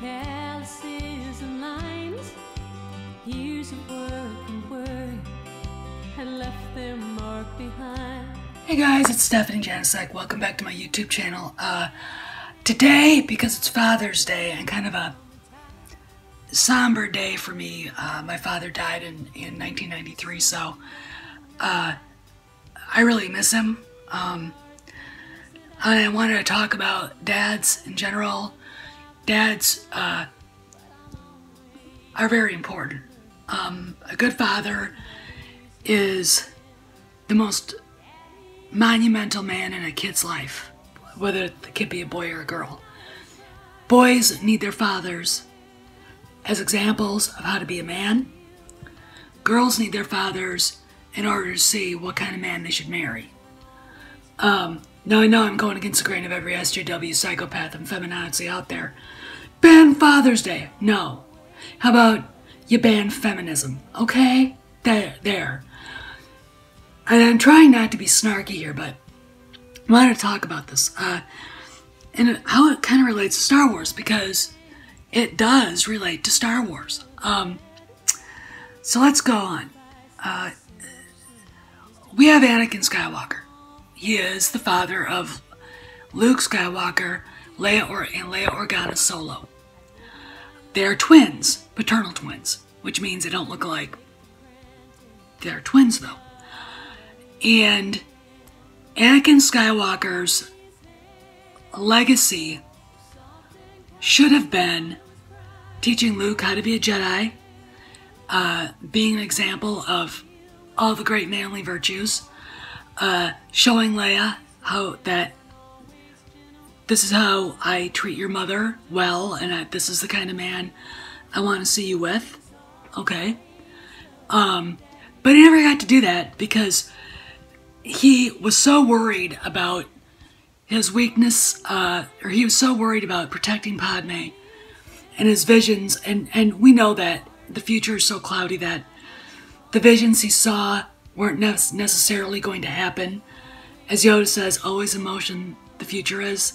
calluses and lines, years of work and worry had left their mark behind. Hey guys, it's Stephanie Janicek. Welcome back to my YouTube channel. Today, because it's Father's Day and kind of a somber day for me, my father died in 1993, so I really miss him. I wanted to talk about dads in general. Dads are very important. A good father is the most monumental man in a kid's life, whether the kid be a boy or a girl. Boys need their fathers as examples of how to be a man. Girls need their fathers in order to see what kind of man they should marry. Now I know I'm going against the grain of every SJW psychopath and feminazi out there. Ban Father's Day. No. How about you ban feminism? Okay? There. And I'm trying not to be snarky here, but I wanted to talk about this. And how it kind of relates to Star Wars, because it does relate to Star Wars. So let's go on. We have Anakin Skywalker. He is the father of Luke Skywalker, Leia Organa Solo. They're twins, paternal twins, which means they don't look alike. They're twins, though. And Anakin Skywalker's legacy should have been teaching Luke how to be a Jedi, being an example of all the great manly virtues, showing Leia how that this is how I treat your mother well, and that this is the kind of man I want to see you with. Okay. But he never got to do that because he was so worried about his weakness, or he was so worried about protecting Padme and his visions, and we know that the future is so cloudy that the visions he saw weren't necessarily going to happen. As Yoda says, always in motion, the future is.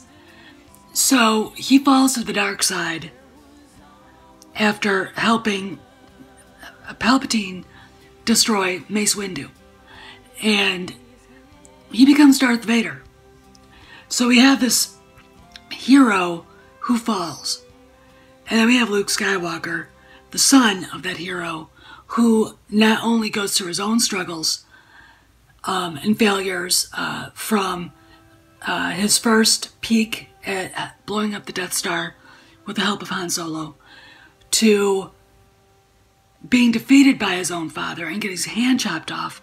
So he falls to the dark side after helping Palpatine destroy Mace Windu. And he becomes Darth Vader. So we have this hero who falls. And then we have Luke Skywalker, the son of that hero, who not only goes through his own struggles and failures from his first peak at blowing up the Death Star with the help of Han Solo, to being defeated by his own father and getting his hand chopped off,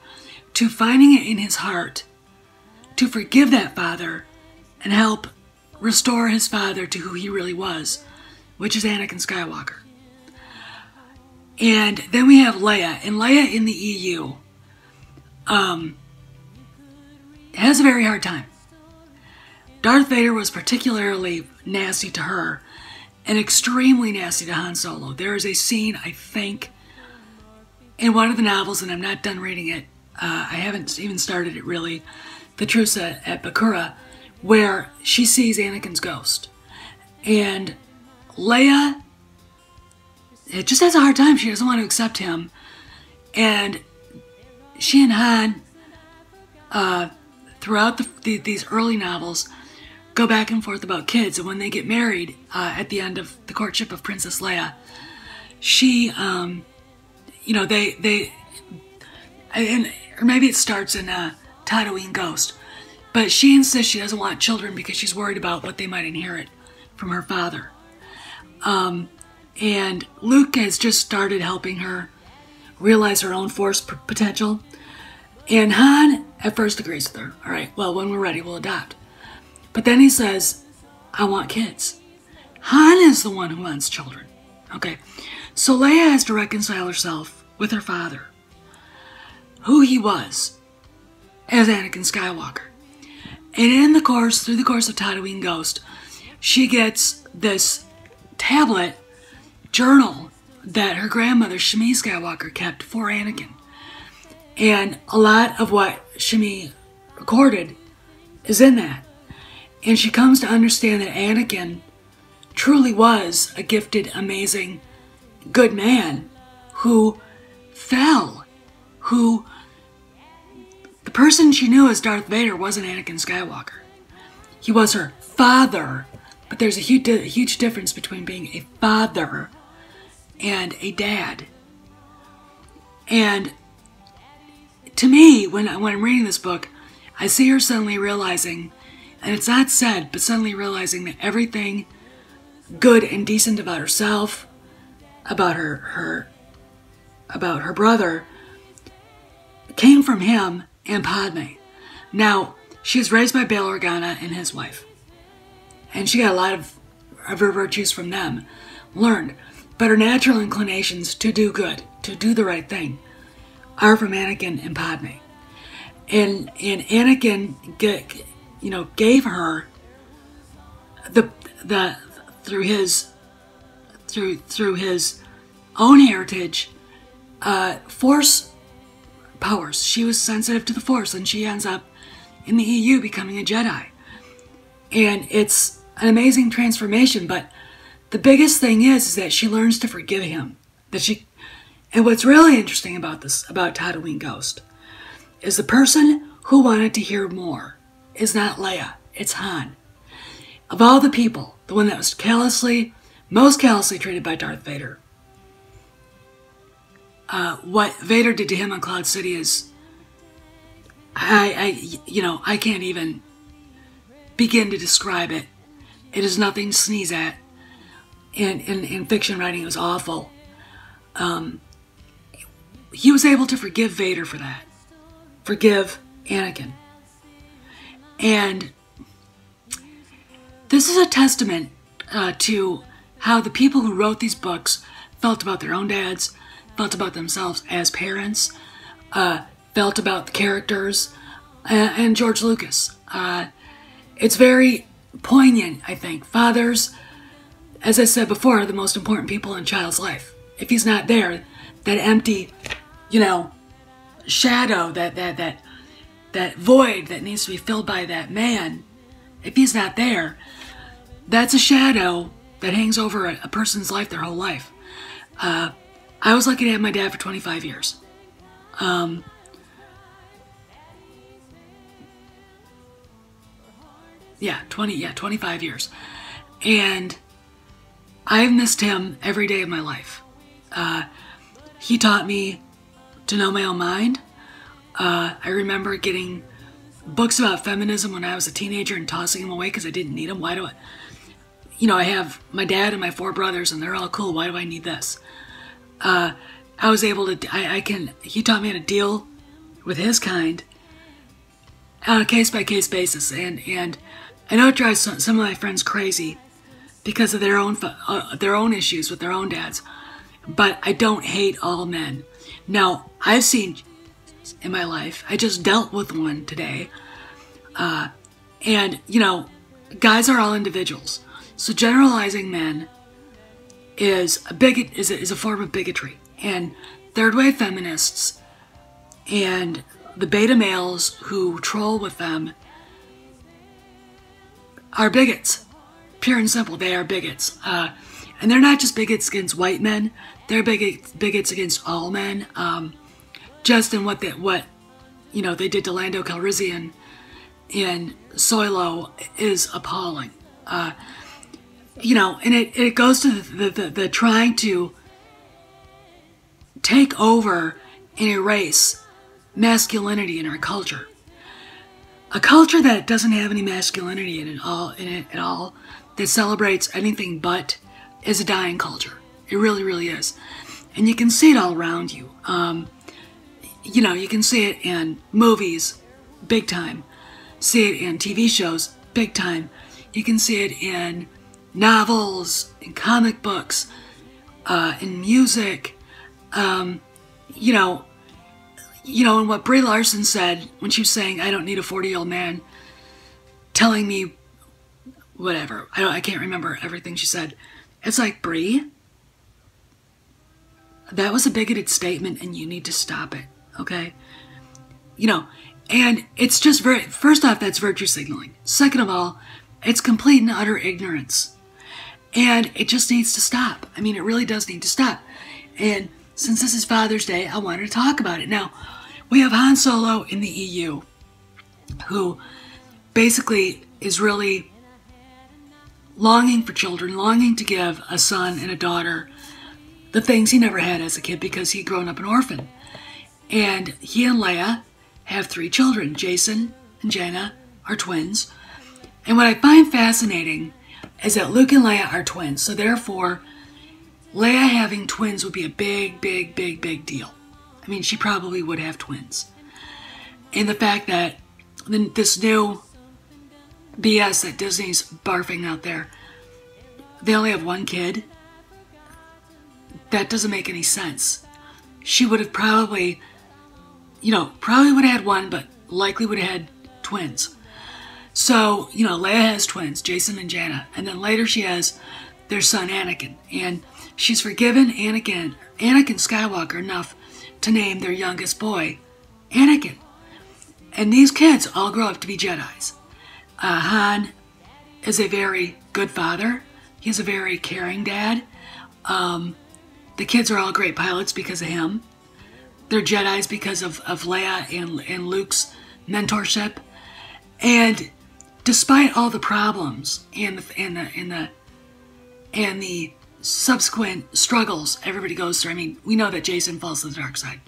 to finding it in his heart to forgive that father and help restore his father to who he really was, which is Anakin Skywalker. And then we have Leia, and Leia in the EU has a very hard time. Darth Vader was particularly nasty to her and extremely nasty to Han Solo. There is a scene, I think, in one of the novels, and I'm not done reading it, I haven't even started it really, The Truce at Bakura, where she sees Anakin's ghost. And Leia, it just has a hard time. She doesn't want to accept him. And she and Han, throughout these early novels, go back and forth about kids. And when they get married, at the end of the courtship of Princess Leia, she, you know, or maybe it starts in Tatooine Ghost, but she insists she doesn't want children because she's worried about what they might inherit from her father. And Luke has just started helping her realize her own force potential. And Han at first agrees with her. All right, well, when we're ready, we'll adopt. But then he says, I want kids. Han is the one who wants children. Okay, so Leia has to reconcile herself with her father, who he was as Anakin Skywalker. And through the course of Tatooine Ghost, she gets this tablet journal that her grandmother, Shmi Skywalker, kept for Anakin. And a lot of what Shmi recorded is in that. And she comes to understand that Anakin truly was a gifted, amazing, good man who fell, who the person she knew as Darth Vader wasn't Anakin Skywalker. He was her father, but there's a huge difference between being a father and a dad. And to me, when I'm reading this book, I see her suddenly realizing, and it's not said, but suddenly realizing that everything good and decent about herself, about her brother, came from him and Padme. Now, she was raised by Bail Organa and his wife, and she got a lot of her virtues from them, learned. But her natural inclinations to do good, to do the right thing, are from Anakin and Padme. And Anakin, gave her through his own heritage, Force powers. She was sensitive to the Force, and she ends up in the EU becoming a Jedi. And it's an amazing transformation, but the biggest thing is that she learns to forgive him. And what's really interesting about this, about Tatooine Ghost, is the person who wanted to hear more is not Leia, it's Han. Of all the people, the one that was most callously treated by Darth Vader. What Vader did to him on Cloud City is, I can't even begin to describe it. It is nothing to sneeze at. In fiction writing, it was awful. He was able to forgive Vader for that. Forgive Anakin. And this is a testament to how the people who wrote these books felt about their own dads, felt about themselves as parents, felt about the characters, and George Lucas. It's very poignant, I think. Fathers, as I said before, are the most important people in a child's life. If he's not there, that empty, shadow, that void that needs to be filled by that man, if he's not there, that's a shadow that hangs over a person's life their whole life. I was lucky to have my dad for 25 years. 25 years. And I've missed him every day of my life. He taught me to know my own mind. I remember getting books about feminism when I was a teenager and tossing them away because I didn't need them. Why do I have my dad and my 4 brothers and they're all cool. Why do I need this? I was able to, he taught me how to deal with his kind on a case-by-case basis. And I know it drives some of my friends crazy because of their own issues with their own dads. But I don't hate all men. Now, I've seen in my life, I just dealt with one today. And guys are all individuals. So generalizing men is a form of bigotry. And third wave feminists and the beta males who troll with them are bigots. Pure and simple, they are bigots. And they're not just bigots against white men, they're bigots against all men. Just in what they did to Lando Calrissian in Solo is appalling. And it goes to the trying to take over and erase masculinity in our culture. A culture that doesn't have any masculinity in it at all, that celebrates anything but, is a dying culture. It really, really is. And you can see it all around you. You can see it in movies, big time. See it in TV shows, big time. You can see it in novels, in comic books, in music. And what Brie Larson said when she was saying, I don't need a 40-year-old man telling me whatever. I can't remember everything she said. It's like, Brie, that was a bigoted statement and you need to stop it, okay? And it's just first off, that's virtue signaling. Second of all, it's complete and utter ignorance. And it just needs to stop. I mean, it really does need to stop. And since this is Father's Day, I wanted to talk about it. Now, we have Han Solo in the EU, who basically is really longing for children, longing to give a son and a daughter the things he never had as a kid because he'd grown up an orphan. And he and Leia have 3 children. Jason and Jaina are twins. And what I find fascinating is that Luke and Leia are twins. So therefore, Leia having twins would be a big, big, big, big deal. I mean, she probably would have twins. And the fact that this new BS that Disney's barfing out there, they only have 1 kid, that doesn't make any sense. She would have probably would have had 1, but likely would have had twins. So, Leia has twins, Jason and Jaina, and then later she has their son Anakin, and she's forgiven Anakin Skywalker enough to name their youngest boy Anakin. And these kids all grow up to be Jedis. Han is a very good father. He's a very caring dad. The kids are all great pilots because of him. They're Jedis because of Leia and Luke's mentorship. And despite all the problems and the subsequent struggles everybody goes through, I mean, we know that Jason falls to the dark side.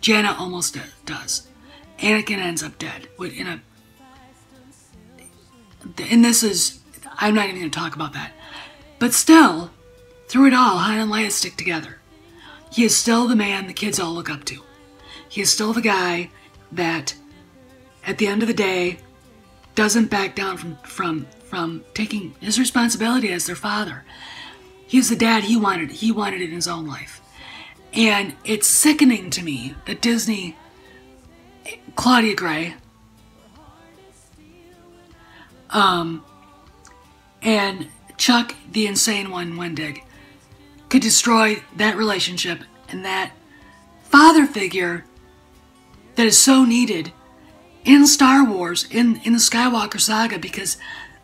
Jaina almost does. Anakin ends up dead. And this is, I'm not even going to talk about that. But still, through it all, Han and Leia stick together. He is still the man the kids all look up to. He is still the guy that, at the end of the day, doesn't back down from taking his responsibility as their father. He's the dad he wanted in his own life. And it's sickening to me that Disney, Claudia Gray, and Chuck the Insane One Wendig could destroy that relationship and that father figure that is so needed in Star Wars, in the Skywalker saga, because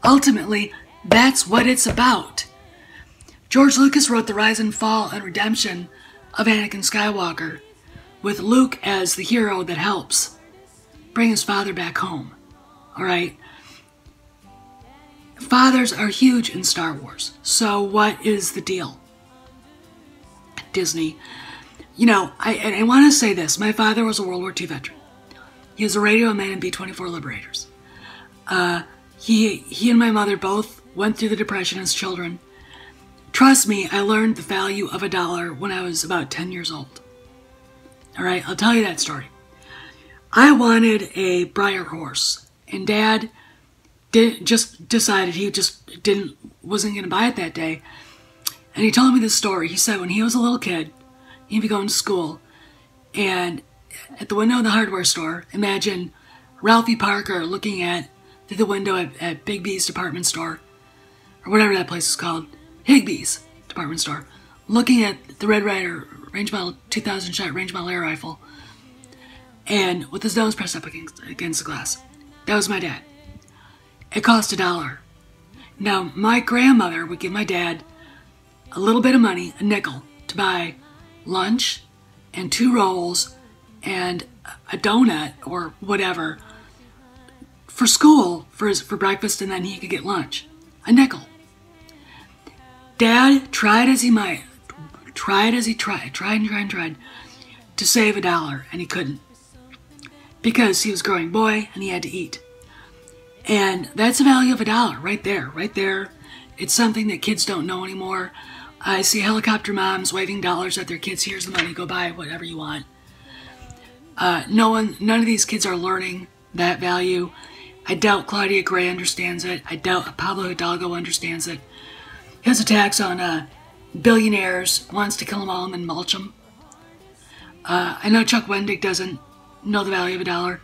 ultimately that's what it's about. George Lucas wrote the rise and fall and redemption of Anakin Skywalker with Luke as the hero that helps bring his father back home. Alright? Fathers are huge in Star Wars. So what is the deal? Disney. I want to say this. My father was a World War II veteran. He was a radio man in B-24 Liberators. He and my mother both went through the Depression as children. Trust me, I learned the value of $1 when I was about 10 years old. Alright, I'll tell you that story. I wanted a Breyer horse, and Dad just decided he wasn't going to buy it that day. And he told me this story. He said when he was a little kid, he'd be going to school, and at the window of the hardware store, imagine Ralphie Parker looking through the window at Big B's department store, or whatever that place is called, Higbee's department store, looking at the Red Ryder range model 2000 shot range model air rifle, and with his nose pressed up against the glass. That was my dad. It cost $1. Now, my grandmother would give my dad a little bit of money, a nickel, to buy lunch and 2 rolls and a donut or whatever for school for breakfast, and then he could get lunch. A nickel. Dad tried to save $1, and he couldn't, because he was a growing boy and he had to eat. And that's the value of $1 right there. It's something that kids don't know anymore. I see helicopter moms waving dollars at their kids. Here's the money, go buy whatever you want. None of these kids are learning that value. I doubt Claudia Gray understands it. I doubt Pablo Hidalgo understands it. He has attacks on billionaires, wants to kill them all and then mulch them. I know Chuck Wendig doesn't know the value of $1.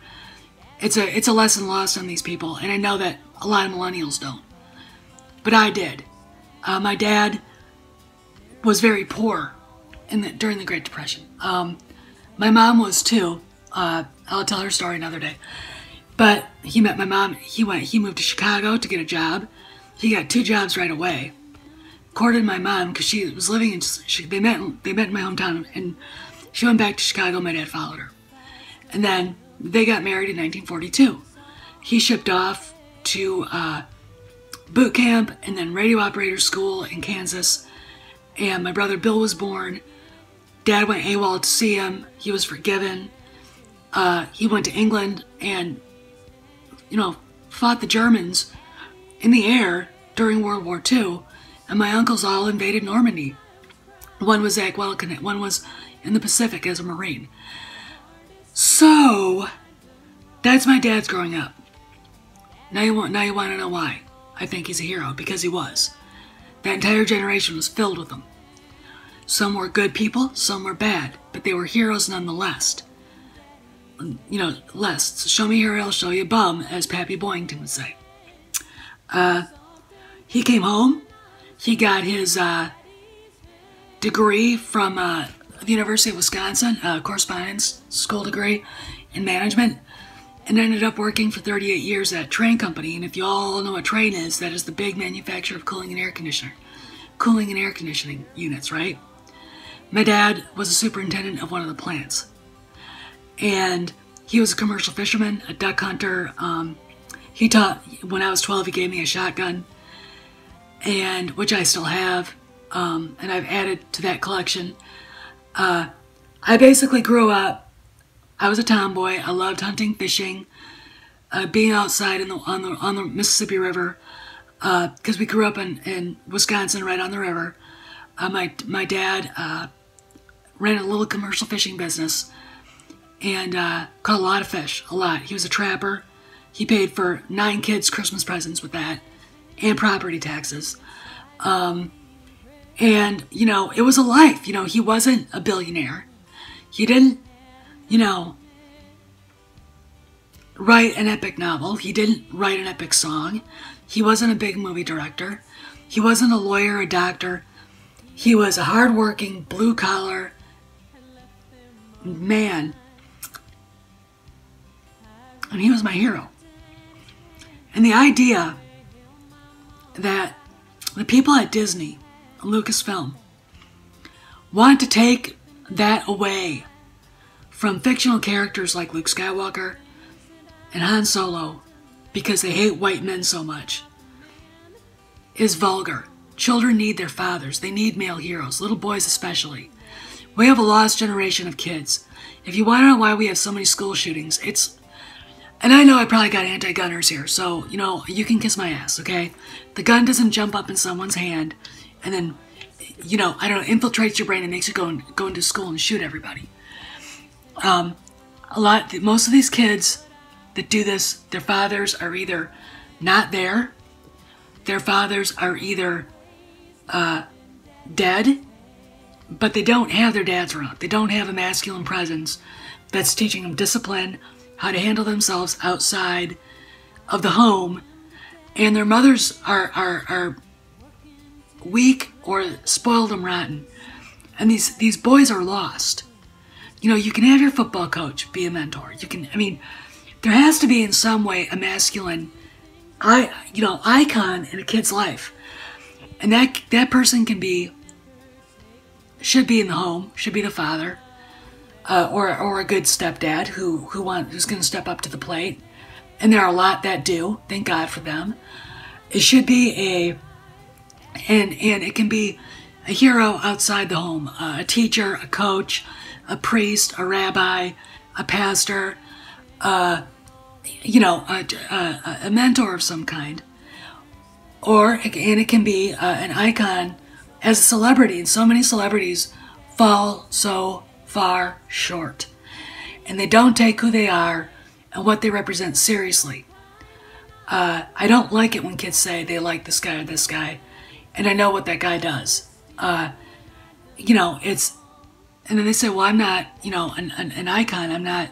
It's a lesson lost on these people, and I know that a lot of millennials don't. But I did. My dad was very poor during the Great Depression. My mom was too. I'll tell her story another day. But he met my mom. He moved to Chicago to get a job. He got 2 jobs right away. courted my mom because she was living in, they met in my hometown, and she went back to Chicago. My dad followed her. And then they got married in 1942. He shipped off to boot camp and then radio operator school in Kansas. And my brother Bill was born. Dad went AWOL to see him. He was forgiven. He went to England and, fought the Germans in the air during World War II. And my uncles all invaded Normandy. One was Zach Welkin, one was in the Pacific as a Marine. So, that's my dad's growing up. Now you want to know why. I think he's a hero, because he was. That entire generation was filled with them. Some were good people, some were bad, but they were heroes nonetheless. Show me a hero, I'll show you a bum, as Pappy Boyington would say. He came home. He got his degree from the University of Wisconsin, correspondence school degree in management, and ended up working for 38 years at Train Company. And if you all know what Train is, that is the big manufacturer of cooling and air conditioning units, right? My dad was a superintendent of one of the plants. And he was a commercial fisherman, a duck hunter. He taught, when I was 12, he gave me a shotgun, and which I still have, and I've added to that collection. I basically grew up, I was a tomboy. I loved hunting, fishing, being outside on the Mississippi River, because we grew up in Wisconsin, right on the river. My dad ran a little commercial fishing business and caught a lot of fish, a lot. He was a trapper. He paid for 9 kids' Christmas presents with that, and property taxes. And, it was a life. He wasn't a billionaire. He didn't, write an epic novel. He didn't write an epic song. He wasn't a big movie director. He wasn't a lawyer, a doctor. He was a hardworking, blue-collar man. And he was my hero. And the idea that the people at Disney, Lucasfilm, want to take that away from fictional characters like Luke Skywalker and Han Solo because they hate white men so much is vulgar. Children need their fathers. They need male heroes, little boys especially. We have a lost generation of kids. If you want to know why we have so many school shootings, and I know I probably got anti-gunners here, so, you can kiss my ass, okay? The gun doesn't jump up in someone's hand and then, infiltrates your brain and makes you go into school and shoot everybody. Most of these kids that do this, their fathers are either not there, their fathers are either dead, but they don't have their dads around. They don't have a masculine presence that's teaching them discipline, how to handle themselves outside of the home, and their mothers are weak or spoiled and rotten. And these boys are lost. You can have your football coach be a mentor. There has to be in some way a masculine icon in a kid's life. And that person should be in the home, should be the father, or a good stepdad who's going to step up to the plate. And there are a lot that do, thank God for them. It should be and it can be a hero outside the home, a teacher, a coach, a priest, a rabbi, a pastor, a mentor of some kind. And it can be an icon as a celebrity. And so many celebrities fall so far short. And they don't take who they are and what they represent seriously. I don't like it when kids say they like this guy or this guy, and I know what that guy does. And then they say, well, I'm not, an icon. I'm not,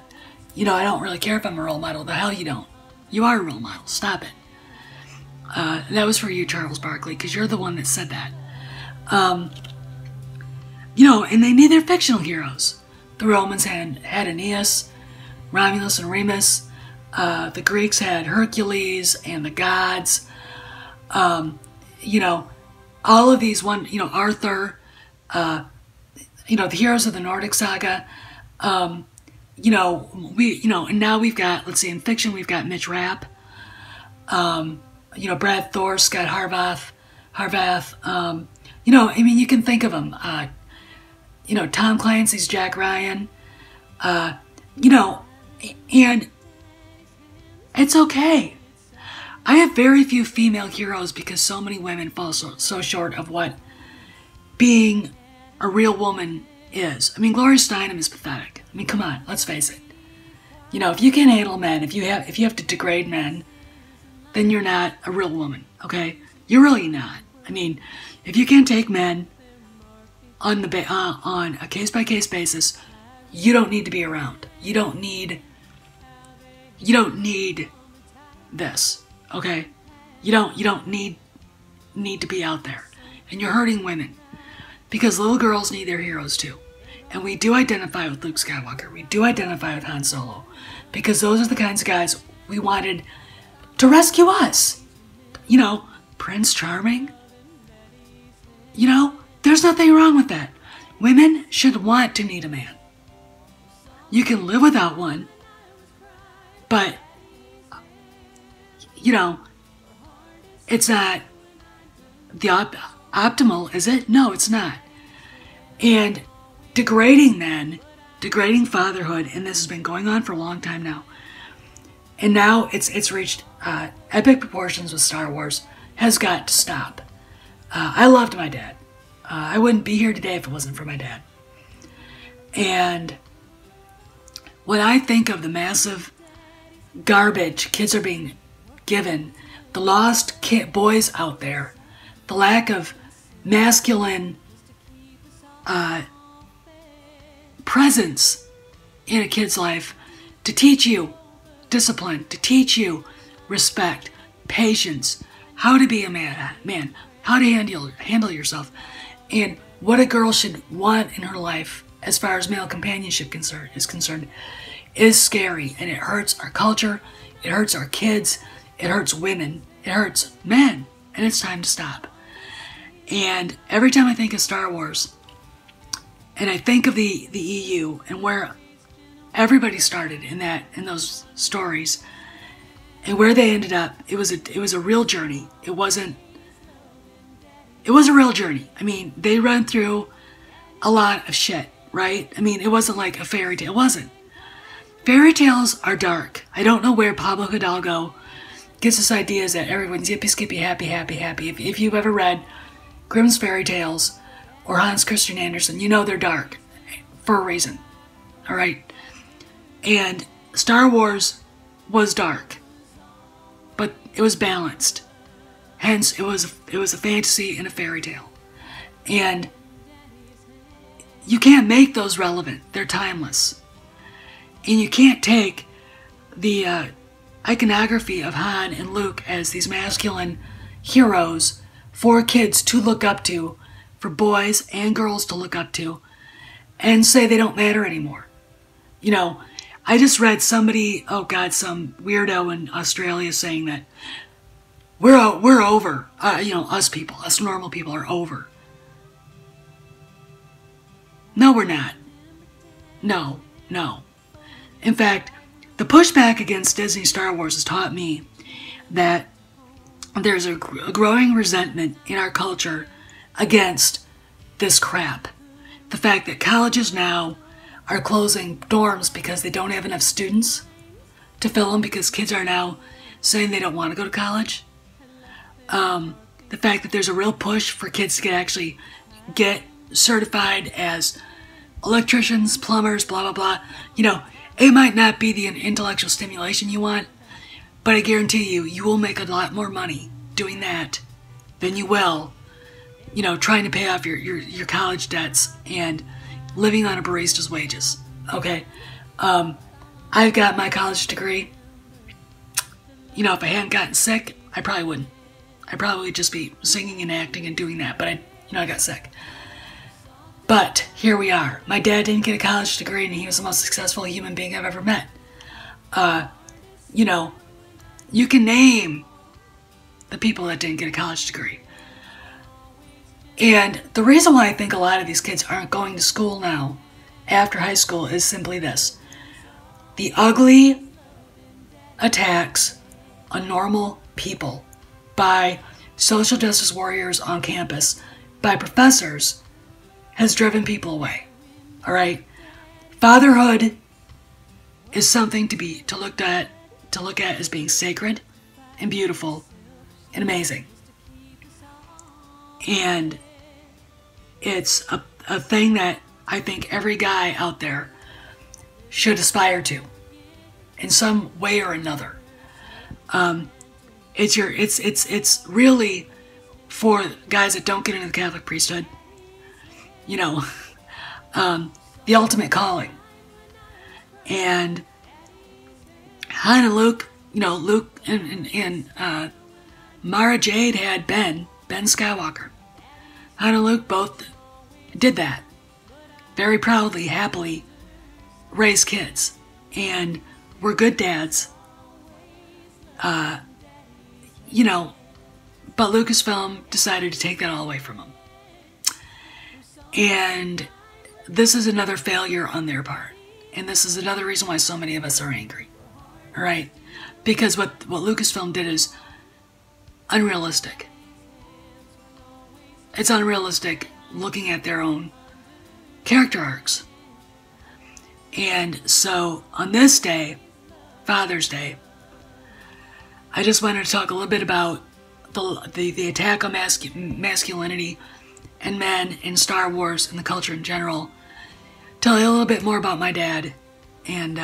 I don't really care if I'm a role model. The hell you don't. You are a role model. Stop it. That was for you, Charles Barkley, because you're the one that said that. And they need their fictional heroes. The Romans had Aeneas, Romulus and Remus. The Greeks had Hercules and the gods. all of these Arthur, the heroes of the Nordic saga, and now we've got, let's see, in fiction we've got Mitch Rapp, Brad Thor, Scott Harvath, you can think of them, Tom Clancy's Jack Ryan, and it's okay. I have very few female heroes because so many women fall so short of what being a real woman is. I mean, Gloria Steinem is pathetic. I mean, come on, let's face it. If you can't handle men, if you have to degrade men, then you're not a real woman, okay? You're really not. I mean, if you can't take men on a case-by-case basis, you don't need to be around. You don't need this, okay? You don't need to be out there. And you're hurting women. Because little girls need their heroes too. And we do identify with Luke Skywalker. We do identify with Han Solo. Because those are the kinds of guys we wanted to rescue us. Prince Charming. There's nothing wrong with that. Women should want to need a man. You can live without one. But, it's not the optimal, is it? No, it's not. And degrading fatherhood, and this has been going on for a long time now, and now it's reached epic proportions with Star Wars, has got to stop. I loved my dad. I wouldn't be here today if it wasn't for my dad. And when I think of the massive garbage kids are being given, the lost boys out there, the lack of masculine presence in a kid's life to teach you discipline, to teach you respect, patience, how to be a man, how to handle yourself, and what a girl should want in her life as far as male companionship is concerned is scary, and it hurts our culture, it hurts our kids, it hurts women, it hurts men, and it's time to stop. And every time I think of Star Wars, and I think of the EU and where everybody started in those stories, and where they ended up, it was a real journey. It was a real journey. I mean, they run through a lot of shit, right? I mean, it wasn't like a fairy tale. It wasn't. Fairy tales are dark. I don't know where Pablo Hidalgo gets this ideas that everyone's yippee skippy happy, happy, happy. If you've ever read Grimm's fairy tales or Hans Christian Andersen, you know they're dark for a reason. All right? And Star Wars was dark, but it was balanced. Hence, it was a fantasy and a fairy tale. And you can't make those relevant. They're timeless. And you can't take the iconography of Han and Luke as these masculine heroes for kids to look up to, for boys and girls to look up to, and say they don't matter anymore. I just read somebody, some weirdo in Australia saying that we're over. Us normal people are over. No, we're not. No. In fact, the pushback against Disney Star Wars has taught me that there's a growing resentment in our culture against this crap. The fact that colleges now are closing dorms because they don't have enough students to fill them, because kids are now saying they don't want to go to college. The fact that there's a real push for kids to actually get certified as electricians, plumbers, blah, blah, blah. It might not be the intellectual stimulation you want, but I guarantee you will make a lot more money doing that than you will, trying to pay off your college debts and living on a barista's wages, okay? I've got my college degree. If I hadn't gotten sick, I probably wouldn't. I'd probably just be singing and acting and doing that, but I got sick. But here we are. My dad didn't get a college degree, and he was the most successful human being I've ever met. You can name the people that didn't get a college degree. And the reason why I think a lot of these kids aren't going to school now after high school is simply this. The ugly attacks on normal people by social justice warriors on campus, by professors, has driven people away. All right? Fatherhood is something to look at as being sacred and beautiful and amazing. And it's a thing that I think every guy out there should aspire to in some way or another. It's really for guys that don't get into the Catholic priesthood. You know, the ultimate calling. And Han and Luke, you know, Luke and Mara Jade had Ben Skywalker. Han and Luke both did that. Very proudly, happily raised kids. And were good dads. You know, but Lucasfilm decided to take that all away from them. And this is another failure on their part. And this is another reason why so many of us are angry. Alright? Because what Lucasfilm did is unrealistic. It's unrealistic looking at their own character arcs. And so, on this day, Father's Day, I just wanted to talk a little bit about the attack on masculinity and men in Star Wars and the culture in general. Tell you a little bit more about my dad, and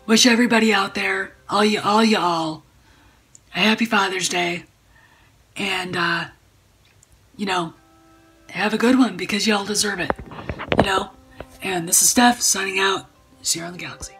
wish everybody out there, all y'all, a happy Father's Day, and you know, have a good one because y'all deserve it, you know. And this is Steph signing out. See you around the galaxy.